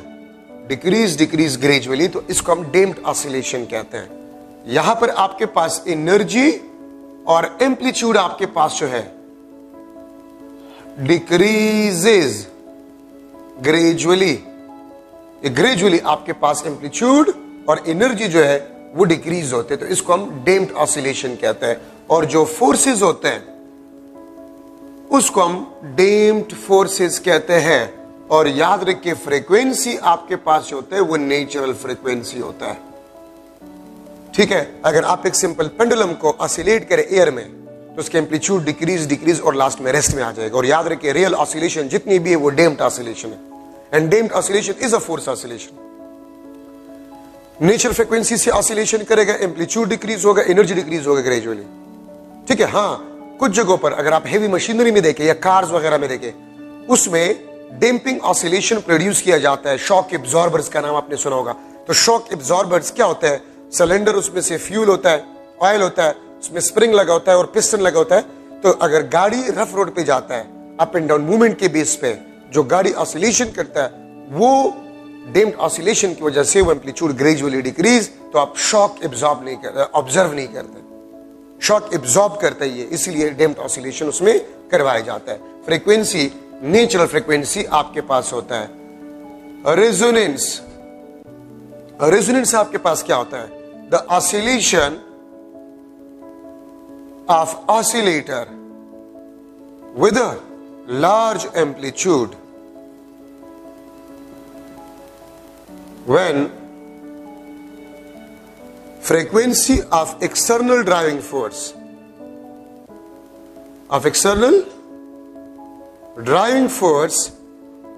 डिक्रीज ग्रेजुअली, तो इसको हम डैम्प्ड ऑसिलेशन कहते हैं। यहां पर आपके पास एनर्जी और एम्पलीट्यूड आपके पास जो है डिक्रीजेज ग्रेजुअली, ग्रेजुअली आपके पास एम्पलीट्यूड और एनर्जी जो है वो डिक्रीज होते हैं, तो इसको हम डैम्प्ड ऑसिलेशन कहते हैं। और जो फोर्सेस होते हैं उसको हम डैम्प्ड फोर्सेस कहते हैं। और याद रखिए फ्रीक्वेंसी आपके पास जो होता है वो नेचुरल फ्रीक्वेंसी होता है। ठीक है, अगर आप एक सिंपल पेंडुलम को ऑसिलेट करें एयर में, तो उसके एम्पलीट्यूड डिक्रीज और लास्ट में रेस्ट में आ जाएगा। और याद रखिए रियल ऑसिलेशन जितनी भी है वो डैम्प्ड ऑसिलेशन है, and damped oscillation is a force oscillation. Natural frequency से ऑसिलेशन करेगा, एम्पलीट्यूड डिक्रीज होगा, एनर्जी डिक्रीज होगा ग्रेजुअली। ठीक है, हाँ, कुछ जगहों पर अगर आप हेवी मशीनरी में देखें या कार्स वगैरह में देखें, उसमें डैम्पिंग ऑसिलेशन प्रोड्यूस किया जाता है। शॉक एब्जॉर्बर्स का नाम आपने सुना होगा। तो शॉक एब्जॉर्बर्स क्या होता है, सिलेंडर, उसमें से फ्यूल होता है, ऑयल होता है, उसमें स्प्रिंग लगा होता है और पिस्टन लगा होता है। तो अगर गाड़ी रफ रोड पे जाता है, अप एंड डाउन मूवमेंट के बेस पे जो गाड़ी ऑसिलेशन करता है, वो डैम्प्ड ऑसिलेशन की वजह से वो एम्पलीट्यूड ग्रेजुअली डिक्रीज, तो आप शॉक ऑब्जर्व नहीं करते, शॉक एब्जॉर्ब करता है ये, इसलिए डैम्प्ड ऑसिलेशन उसमें करवाया जाता है। फ्रीक्वेंसी नेचुरल फ्रीक्वेंसी आपके पास होता है। रेजोनेंस, रेजोनेंस आपके पास क्या होता है? The oscillation of oscillator with a large amplitude when frequency of external driving force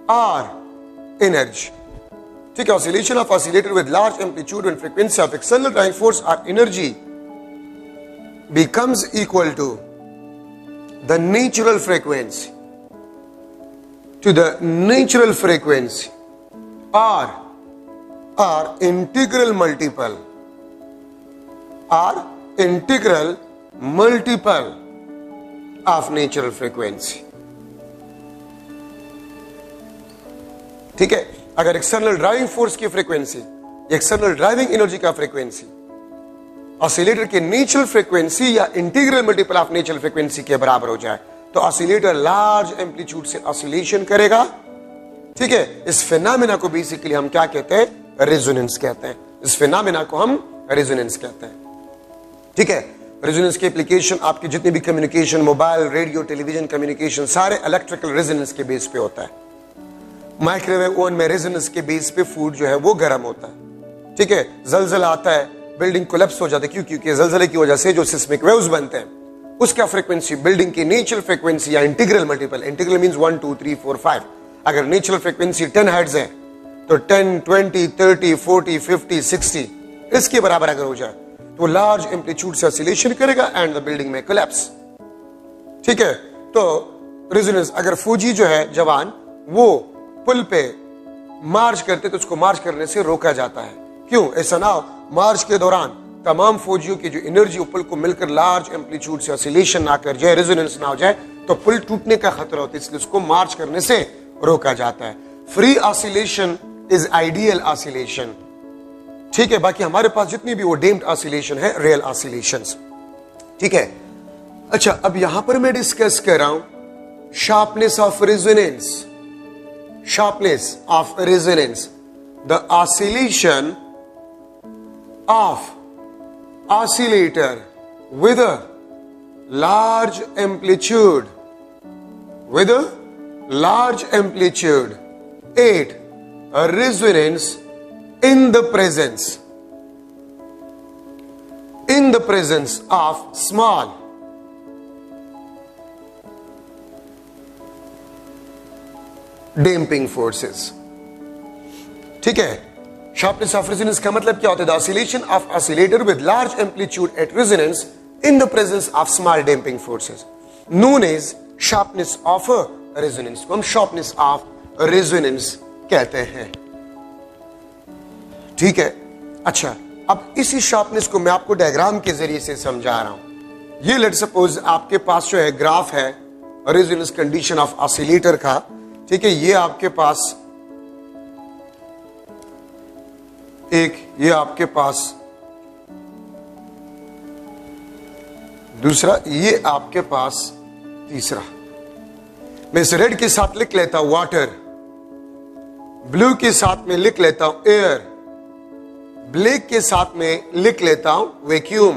or energy. ठीक है, oscillation of oscillator with large amplitude when frequency of external driving force or energy becomes equal to the natural frequency or integral multiple of natural frequency. ठीक है, अगर external driving force की frequency, external driving energy का frequency oscillator के natural frequency या integral multiple of natural frequency के बराबर हो जाए तो ऑसिलेटर लार्ज एम्पलीट्यूड से ऑसिलेशन करेगा। ठीक है, इस फिनोमेना को बेसिकली हम क्या कहते हैं? रेजोनेंस कहते हैं। इस फिनोमेना को हम रेजोनेंस कहते हैं। ठीक है, रेजोनेंस के एप्लीकेशन आपकी जितनी भी communication, mobile, radio, television communication, सारे इलेक्ट्रिकल रेजोनेंस के बेस पे होता है। माइक्रोवेव ओवन में रेजोनेंस के बेस पे फूड जो है वो गर्म होता है। ठीक है, जलजला आता है, बिल्डिंग कोलैप्स हो जाती है। क्यों? क्योंकि जलजले की वजह से जो सिस्मिक वेव्स बनते हैं उसका फ्रीक्वेंसी बिल्डिंग की नेचुरल फ्रीक्वेंसी या इंटीग्रल मल्टीपल, इंटीग्रल मींस 1 2 3 4 5, अगर नेचुरल फ्रीक्वेंसी 10 हर्ट्ज है तो 10 20 30 40 50 60 इसके बराबर अगर हो जाए तो लार्ज एम्पलीट्यूड से ऑसिलेशन करेगा एंड द बिल्डिंग में कोलैप्स। ठीक है, तो रेजोनेंस, अगर फौजी जो है जवान वो पुल पे मार्च करते तो उसको मार्च करने से रोका जाता है। क्यों? ऐसा ना हो मार्च के दौरान तमाम फौजियों की जो एनर्जी पुल को मिलकर लार्ज एम्पलीट्यूड से ऑसिलेशन ना कर जाए, रेजोनेंस ना हो जाए तो पुल टूटने का खतरा होता है, इसलिए उसको मार्च करने से रोका जाता है। Free oscillation is ideal oscillation. ठीक है, बाकी हमारे पास जितनी भी वो डेम्ड ऑसिलेशन है रियल ऑसिलेशंस। ठीक है, अच्छा अब यहां पर मैं डिस्कस कर रहा हूं sharpness of resonance. Sharpness of resonance, the oscillation of oscillator with a large amplitude, at a resonance in the presence of small damping forces. ठीक है, शार्पनेस ऑफ रेजोनेंस का मतलब क्या होता है? The oscillation of oscillator with large amplitude at resonance in the presence of small damping forces known as sharpness of resonance को हम sharpness of resonance कहते हैं। ठीक है, अच्छा अब इसी शार्पनेस को मैं आपको डायग्राम के जरिए से समझा रहा हूं। ये लेट सपोज आपके पास जो है ग्राफ है रेजोनेंस कंडीशन ऑफ ऑसिलेटर का। ठीक है, ये आपके पास एक, ये आपके पास दूसरा, ये आपके पास तीसरा। मैं इस रेड के साथ लिख लेता हूं वाटर, ब्लू के साथ में लिख लेता हूं एयर, ब्लैक के साथ में लिख लेता हूं वैक्यूम।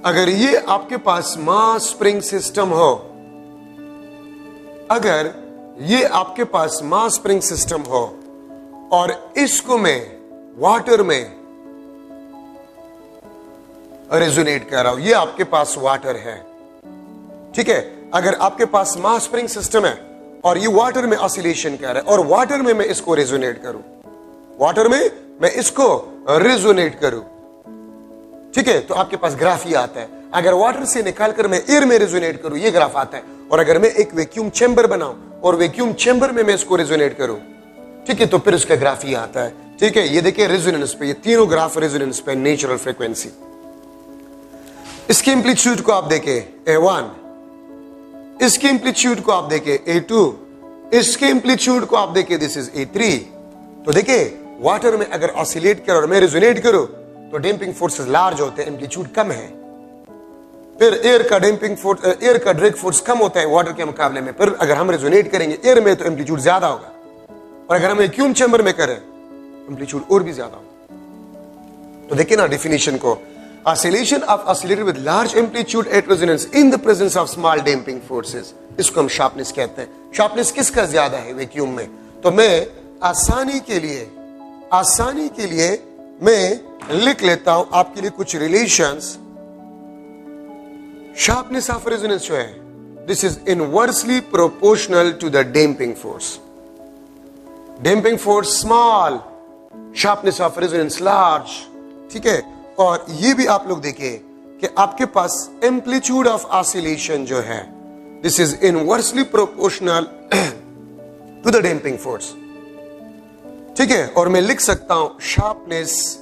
अगर ये आपके पास मास स्प्रिंग सिस्टम हो, अगर ये आपके पास मास स्प्रिंग सिस्टम हो और इसको मैं वाटर में रेजोनेट कर रहा हूं, ये आपके पास वाटर है। ठीक है, अगर आपके पास मास स्प्रिंग सिस्टम है और ये वाटर में ऑसिलेशन कर रहा है और वाटर में मैं इसको रेजोनेट करूं, वाटर में मैं इसको रेजोनेट करूं, ठीक है, तो आपके पास ग्राफ ये आता है। अगर वाटर से निकालकर मैं एयर में रेजोनेट करूं, ये ग्राफ आता है। और अगर मैं एक वैक्यूम चेंबर बनाऊं और वैक्यूम चेंबर में मैं इसको रेजोनेट करूं, ठीक है, तो फिर उसका ग्राफ ये आता है। ठीक है, ये देखिए रेजोनेंस पे, ये तीनों ग्राफ रेजोनेंस पे, नेचुरल फ्रीक्वेंसी। इसके एम्पलीट्यूड को आप देखें A1, इसके एम्पलीट्यूड को आप देखें A2, इसके एम्पलीट्यूड को आप देखें दिस इज A3। तो देखिए वाटर में अगर ऑसिलेट करो और मैं रेजोनेट करूं तो डैम्पिंग फोर्सेस लार्ज होते हैं, एम्पलीट्यूड कम है। फिर एयर का डैम्पिंग फोर्स, एयर का ड्रैग फोर्स कम होता है वाटर के मुकाबले में। फिर अगर हम रेजोनेट करेंगे एयर में तो एम्पलीट्यूड ज्यादा होगा, और अगर हम वैक्यूम चैम्बर में करें एम्पलीट्यूड और भी ज्यादा होगा। तो देखिए ना डेफिनेशन को, oscillation of oscillator with large amplitude at resonance in the presence of small damping forces, इसको हम शार्पनेस कहते हैं। शार्पनेस किसका ज्यादा है वैक्यूम में? तो मैं आसानी के लिए मैं लिख लेता हूं आपके लिए कुछ रिलेशंस। शार्पनेस ऑफ रेजोनेंस जो है, this is inversely proportional to the damping force. Damping force small, sharpness of resonance large, ठीक है। और ये भी आप लोग देखिए कि आपके पास एम्पलीट्यूड ऑफ ऑसिलेशन जो है, this is inversely proportional to the damping force, ठीक है। और मैं लिख सकता हूं sharpness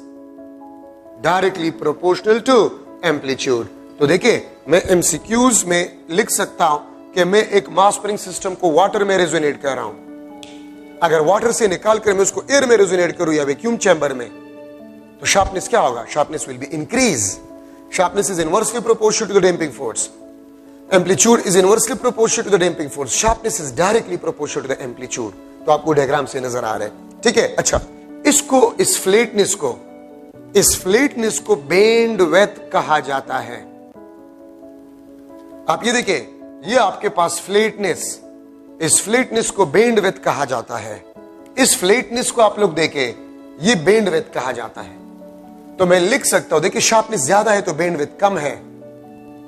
directly proportional to amplitude. तो देखिए मैं एमसीक्यूज में लिख सकता हूं कि मैं एक मास स्प्रिंग सिस्टम को वाटर में रेजोनेट कर रहा हूं। अगर वाटर से निकाल कर मैं उसको एयर में रेजोनेट करूं या वैक्यूम चैम्बर में, तो शार्पनेस क्या होगा? Sharpness will be increase. Sharpness is inversely proportional to the damping force, amplitude is inversely proportional to the damping force, sharpness is directly proportional to the amplitude. तो आपको diagram से नजर आ रहा है, ठीक है। अच्छा, इसको इस फ्लैटनेस को बेंड विड्थ कहा जाता है। आप ये देखिए, ये आपके पास फ्लैटनेस, इस फ्लैटनेस को बेंड विड्थ कहा जाता है। इस फ्लैटनेस को आप लोग देखें, ये बेंड विड्थ कहा जाता है। तो मैं लिख सकता हूं, देखिए शार्पनेस ज्यादा है तो बेंड विड्थ कम है,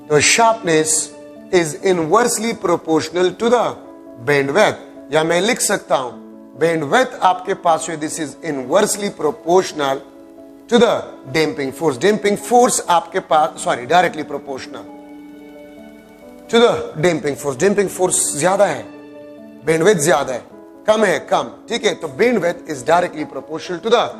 तो sharpness is inversely proportional to the bandwidth. या मैं लिख सकता हूं बेंड विड्थ आपके पास है, this is inversely proportional to the damping force. Damping force आपके पास, sorry, directly proportional to the damping force. Damping force ज्यादा है, बेंड विड्थ ज्यादा है, कम है कम, ठीक है। तो bandwidth is directly proportional to the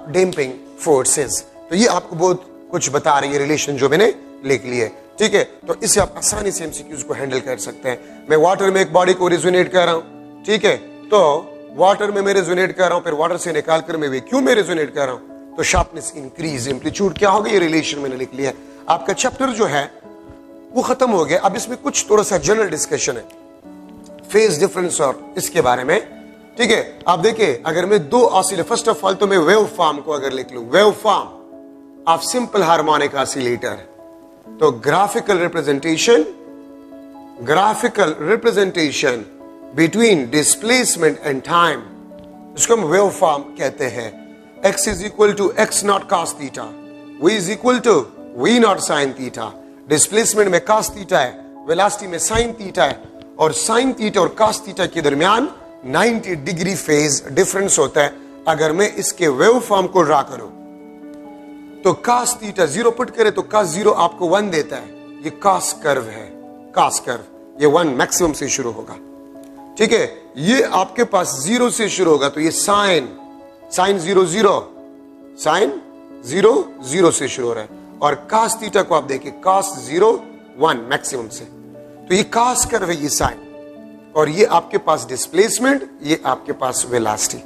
damping forces. तो ये आपको बहुत कुछ बता रही है रिलेशन जो मैंने लिख ली है, ठीक है। तो इससे आप आसानी से एमसीक्यूज को हैंडल कर सकते हैं। मैं वाटर में एक बॉडी को रेजोनेट कर रहा हूं, ठीक है। तो वाटर में मैं रेजोनेट कर रहा हूं, फिर वाटर से निकालकर मैं वैक्यूम में रेजोनेट कर रहा हूं, तो शार्पनेस इंक्रीज, एम्पलीट्यूड क्या होगा, ये रिलेशन मैंने लिख लिया है। आपका चैप्टर जो है वो खत्म हो गया। अब इसमें कुछ थोड़ा सा जनरल डिस्कशन है, फेज डिफरेंस और इसके बारे में, ठीक है। आप देखिए, अगर मैं दो ऑसिलेटर, फर्स्ट ऑफ ऑल तो मैं वेव फॉर्म को अगर लिख लूं, wave form of simple harmonic oscillator, तो graphical representation between displacement and time, इसको हम वेव फॉर्म कहते हैं। x is equal to x not cos theta, v is equal to v not sin theta. Displacement में cos theta है, velocity में sin theta है, और sin थीटा और cos थीटा के दरमियान 90 डिग्री फेज डिफरेंस होता है। अगर मैं इसके वेव फॉर्म को ड्रा करूं, तो cos थीटा 0 पुट करे तो cos 0 आपको 1 देता है। ये cos कर्व है, cos कर्व, ये 1 मैक्सिमम से शुरू होगा, ठीक है। ये आपके पास 0 से शुरू होगा, तो ये sin 0 0, sin 0 0 से शुरू हो रहा है। और cos थीटा को आप देखिए, cos 0 1 मैक्सिमम से, तो ये cos कर्व है, ये sin, और ये आपके पास डिस्प्लेसमेंट, ये आपके पास वेलोसिटी।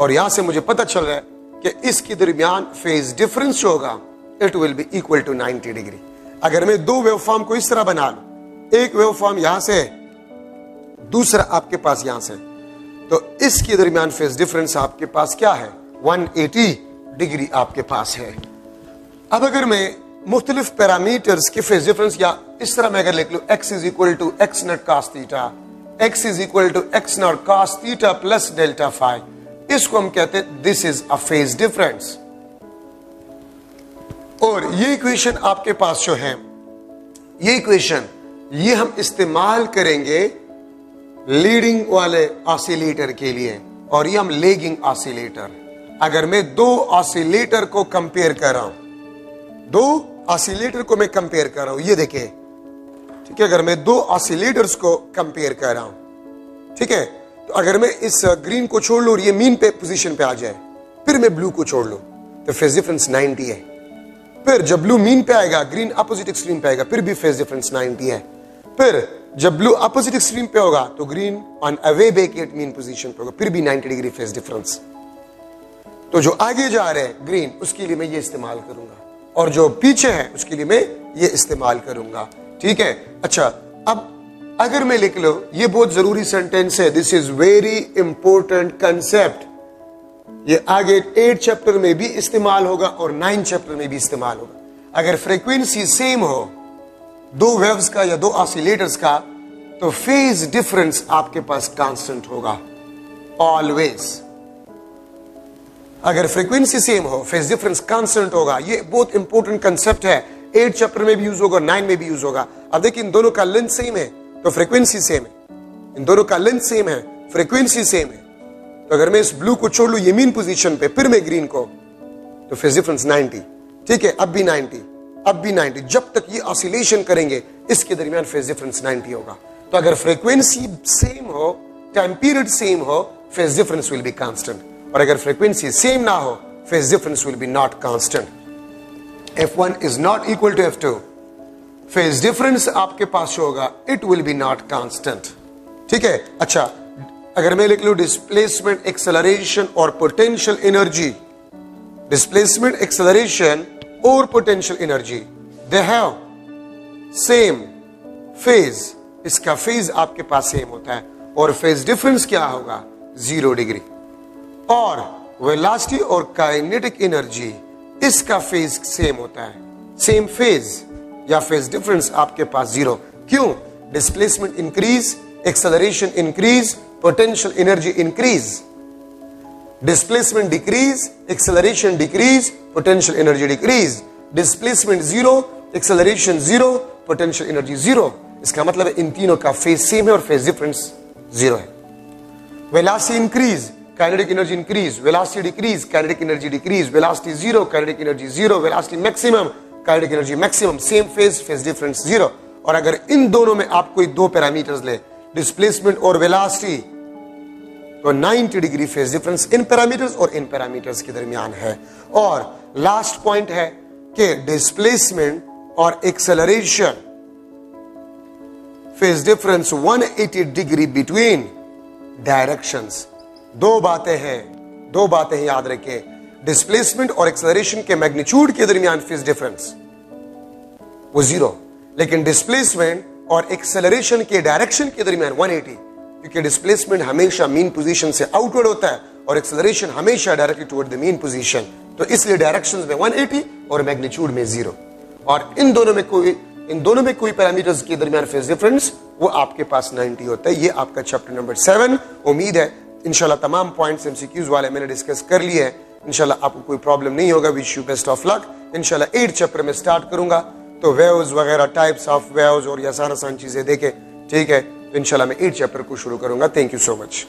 और यहां से मुझे पता चल रहा है कि इसके दरमियान फेज डिफरेंस जो होगा, it will be equal to 90 degree. अगर मैं दो वेवफॉर्म को इस तरह बना लूं, एक वेवफॉर्म यहां से, दूसरा आपके पास यहां से, तो इसके दरमियान फेज डिफरेंस आपके पास क्या है, 180 डिग्री आपके पास है। अब अगर मैं मुख्तलिफ पैरामीटर्स के फेज डिफरेंस, या इस तरह मैं अगर लिख लूं, x is equal to x not cos theta, x is equal to x not cos theta plus delta phi, इसको हम कहते हैं this is a phase difference. और ये इक्वेशन आपके पास जो है, ये इक्वेशन ये हम इस्तेमाल करेंगे लीडिंग वाले ऑसिलेटर के लिए, और ये हम लेगिंग ऑसिलेटर। अगर मैं दो ऑसिलेटर को कंपेयर कर रहा हूं, दो ऑसिलेटर को मैं कंपेयर कर रहा हूं, ये देखिए, ठीक है। अगर मैं दो ऑसिलेटर्स को कंपेयर कर रहा हूं, ठीक है, तो अगर मैं इस ग्रीन को छोड़ लूं और ये मीन पे पोजीशन पे आ जाए, फिर मैं ब्लू को छोड़ लूं, तो फेज डिफरेंस 90 है। फिर जब ब्लू मीन पे आएगा, ग्रीन अपोजिट एक्सट्रीम पे आएगा, फिर भी फेज डिफरेंस 90 है। फिर जब ब्लू अपोजिट एक्सट्रीम पे होगा, तो green on away back at mean position पे होगा, फिर भी 90 डिग्री फेज डिफरेंस। तो जो आगे जा रहे हैं ग्रीन, उसके लिए मैं ये इस्तेमाल करूंगा, और जो पीछे है उसके लिए मैं ये इस्तेमाल करूंगा। ठीक है, अच्छा अब अगर मैं लिख लो, ये बहुत जरूरी सेंटेंस है, this is very important concept, ये आगे 8 चैप्टर में भी इस्तेमाल होगा और 9 चैप्टर में भी इस्तेमाल होगा। अगर फ्रीक्वेंसी सेम हो दो वेव्स का या दो ऑसिलेटर्स का, तो फेज डिफरेंस आपके पास कांस्टेंट होगा ऑलवेज। अगर फ्रीक्वेंसी सेम हो, फेज डिफरेंस कांस्टेंट होगा। ये बहुत इंपॉर्टेंट कंसेप्ट है, 8 चैप्टर में भी यूज होगा, 9 में भी यूज होगा। अब देखिए, इन दोनों का लेंथ सेम है तो फ्रीक्वेंसी सेम है, इन दोनों का लेंथ सेम है, फ्रीक्वेंसी सेम है। तो अगर मैं इस ब्लू को छोड़ लूं यमीन पोजीशन पे, फिर मैं ग्रीन को, तो फेज डिफरेंस 90। ठीक है, अब भी 90, अब भी 90, जब तक ये ऑसिलेशन करेंगे इसके दरमियान फेज डिफरेंस 90 होगा। तो अगर फ्रीक्वेंसी सेम हो, टाइम पीरियड सेम हो, phase difference will be constant. और अगर फ्रीक्वेंसी सेम ना हो, phase difference will be not constant. F1 is not equal to F2, phase difference आपके पास होगा, it will be not constant. ठीक है, अच्छा अगर मैं लिख लूं डिस्प्लेसमेंट, एक्सेलरेशन और पोटेंशियल एनर्जी, डिस्प्लेसमेंट, एक्सेलरेशन और potential energy, they have same phase, इसका फेज आपके पास सेम होता है और फेज डिफरेंस क्या होगा, 0 डिग्री। और वेलोसिटी और काइनेटिक एनर्जी, इसका फेज सेम होता है, सेम फेज या फेज डिफरेंस आपके पास 0। क्यों? Displacement increase, acceleration increase, potential energy increase. Displacement decrease, acceleration decrease, potential energy decrease. Displacement 0, acceleration 0, potential energy 0। इसका मतलब है इन तीनों का फेज सेम है और फेज डिफरेंस 0 है। Velocity increase, kinetic energy increase, velocity decrease, kinetic energy decrease, velocity 0, kinetic energy 0, velocity maximum, kinetic energy maximum, same phase, phase difference 0। और अगर इन दोनों में आप कोई दो पैरामीटर्स ले, डिस्प्लेसमेंट और वेलोसिटी, तो 90 degree phase difference in parameters और इन पैरामीटर्स के दरमियान है। और लास्ट पॉइंट है कि डिस्प्लेसमेंट और acceleration, phase difference 180 degree between directions. दो बातें याद रखें, डिस्प्लेसमेंट और एक्सेलरेशन के मैग्नीट्यूड के दरमियान फेज डिफरेंस वो 0, लेकिन डिस्प्लेसमेंट और एक्सेलरेशन के डायरेक्शन के दरमियान 180, क्योंकि डिस्प्लेसमेंट हमेशा मीन पोजीशन से आउटवर्ड होता है और एक्सेलरेशन हमेशा directly toward the mean position. तो इसलिए डायरेक्शंस में 180 और मैग्नीट्यूड में 0। और इन दोनों में कोई पैरामीटर्स के दरमियान फेज डिफरेंस वो आपके पास 90 होता है। ये आपका चैप्टर नंबर 7। उम्मीद है इंशाल्लाह तमाम पॉइंट्स एमसीक्यूज वाले मैंने डिस्कस कर लिए हैं। इंशाल्लाह आपको कोई प्रॉब्लम नहीं होगा। Wish you best of luck. इंशाल्लाह 8 चैप्टर में स्टार्ट करूंगा, तो वेव्स वगैरह, टाइप्स ऑफ वेव्स और ये आसान चीजें देखे, ठीक है। तो इंशाल्लाह मैं 8 चैप्टर को शुरू करूंगा। Thank you so much.